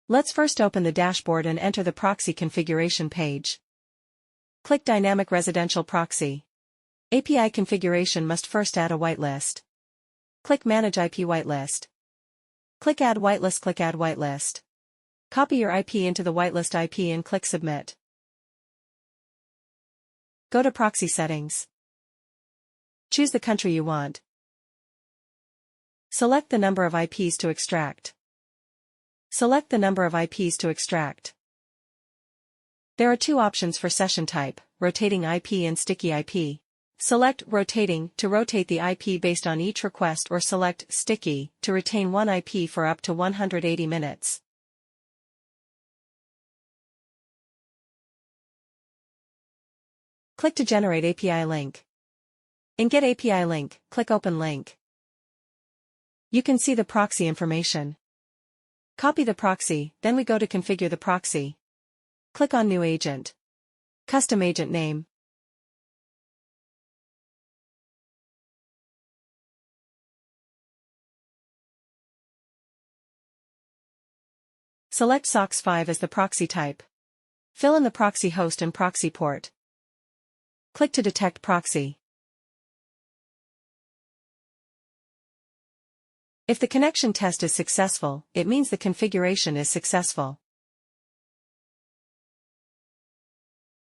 Let's first open the dashboard and enter the proxy configuration page. Click Dynamic Residential Proxy. API configuration must first add a whitelist. Click Manage IP Whitelist. Click Add Whitelist. Click Add Whitelist. Copy your IP into the whitelist IP and click Submit. Go to Proxy Settings. Choose the country you want. Select the number of IPs to extract. Select the number of IPs to extract. There are two options for session type, rotating IP and sticky IP. Select Rotating to rotate the IP based on each request, or select Sticky to retain one IP for up to 180 minutes. Click to generate API link. In Get API Link, click Open Link. You can see the proxy information. Copy the proxy, then we go to Configure the proxy. Click on New Agent. Custom Agent Name. Select SOCKS 5 as the proxy type. Fill in the proxy host and proxy port. Click to detect proxy. If the connection test is successful, it means the configuration is successful.